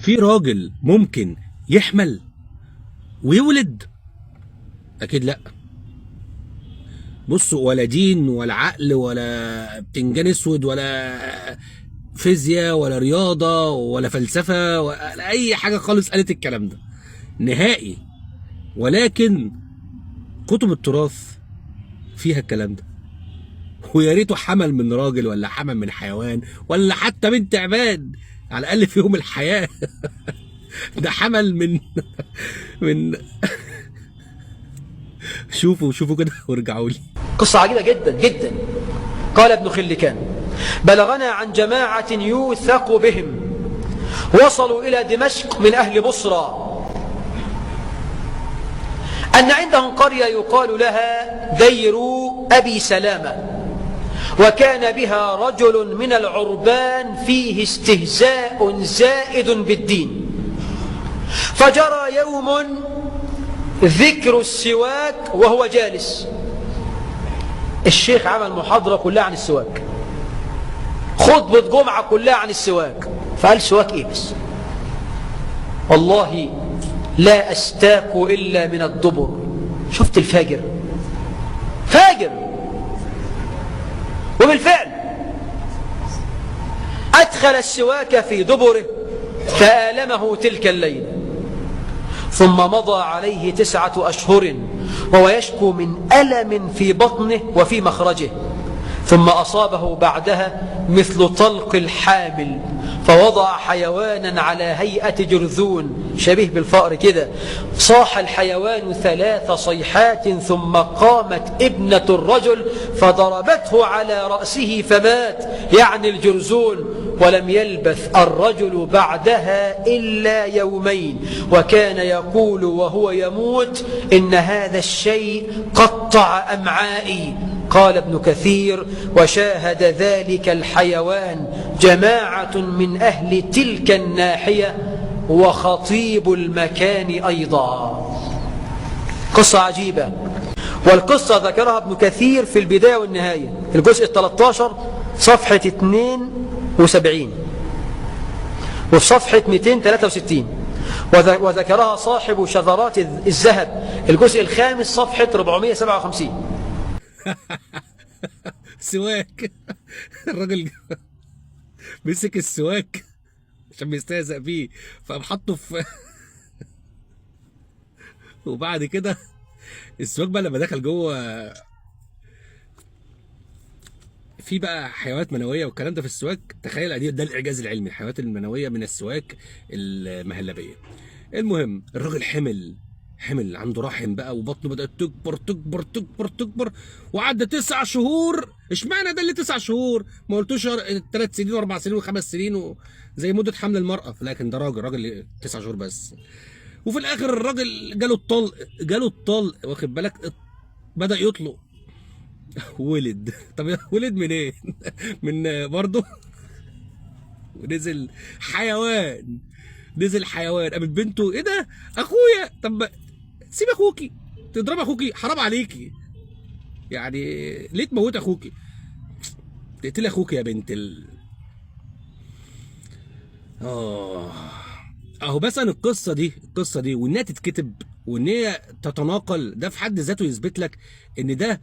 في راجل ممكن يحمل ويولد؟ اكيد لا. بصوا، ولا دين ولا عقل ولا بتنجان اسود ولا فيزياء ولا رياضه ولا فلسفه ولا اي حاجه خالص قالت الكلام ده نهائي. ولكن كتب التراث فيها الكلام ده، ويا ريته حمل من راجل ولا حمل من حيوان ولا حتى من تعبان، على الاقل في يوم الحياه. ده حمل من شوفوا كده وارجعوا لي. قصة عجيبة جدا جدا. قال ابن خلكان: بلغنا عن جماعة يوثق بهم وصلوا إلى دمشق من أهل بصرى أن عندهم قرية يقال لها دير أبي سلامة، وكان بها رجل من العربان فيه استهزاء زائد بالدين. فجرى يوم ذكر السواك وهو جالس. الشيخ عمل محاضرة كلها عن السواك، خطبة جمعة كلها عن السواك. فقال: سواك ايه بس؟ والله لا أستاك إلا من الدبر. شفت الفاجر؟ فاجر. وبالفعل أدخل السواك في دبره فآلمه تلك الليلة، ثم مضى عليه 9 أشهر وهو يشكو من ألم في بطنه وفي مخرجه، ثم أصابه بعدها مثل طلق الحامل، فوضع حيوانا على هيئة جرذون شبيه بالفأر كده. صاح الحيوان 3 صيحات، ثم قامت ابنة الرجل فضربته على رأسه فمات، يعني الجرذون. ولم يلبث الرجل بعدها إلا يومين، وكان يقول وهو يموت: إن هذا الشيء قطع أمعائي. قال ابن كثير: وشاهد ذلك الحيوان جماعة من أهل تلك الناحية وخطيب المكان أيضا. قصة عجيبة، والقصة ذكرها ابن كثير في البداية والنهاية، الجزء 13 صفحة 72 وفي صفحة 263، وذكرها صاحب شذرات الذهب الجزء 5 صفحة 457. سواك. الراجل مسك السواك عشان بيستهزأ بيه، فقام حطه في وبعد كده السواك بقى لما دخل جوه في بقى حيوانات منويه والكلام ده في السواك. تخيل، ده الاعجاز العلمي، الحيوانات المنويه من السواك المهلبيه. المهم الراجل حمل عنده رحم بقى، وبطنه بدأت تكبر تكبر تكبر تكبر، وعدى 9 شهور. اشمعنى ده اللي 9 شهور؟ ما قلتوش 3 سنين و4 سنين و5 سنين زي مدة حمل المرأة؟ لكن ده راجل 9 شهور بس. وفي الآخر الراجل جاله الطلق، واخد بالك؟ بدأ يطلق، ولد. طب ولد من ايه؟ من برضه نزل حيوان. قامت بنته: ايه ده اخويا؟ طب سيب اخوكي، تضرب اخوكي؟ حرام عليكي، يعني ليه تموت اخوكي؟ تقتلي اخوكي يا بنت اهو. مثلا القصه دي وانها تتكتب وان هي تتناقل، ده في حد ذاته يثبت لك ان ده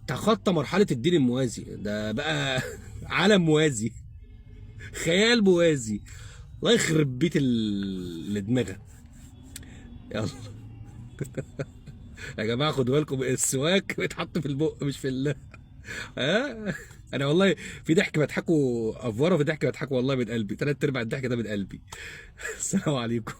تخطى مرحله الدين الموازي، ده بقى عالم موازي، خيال موازي. الله يخرب بيت اللي دماغها. يلا يا جماعه خدوا بالكم، السواك بيتحط في البق مش في انا والله في ضحك بضحكوا افوره، في ضحك بضحكوا والله من قلبي، 3/4 الضحك ده من قلبي. السلام عليكم.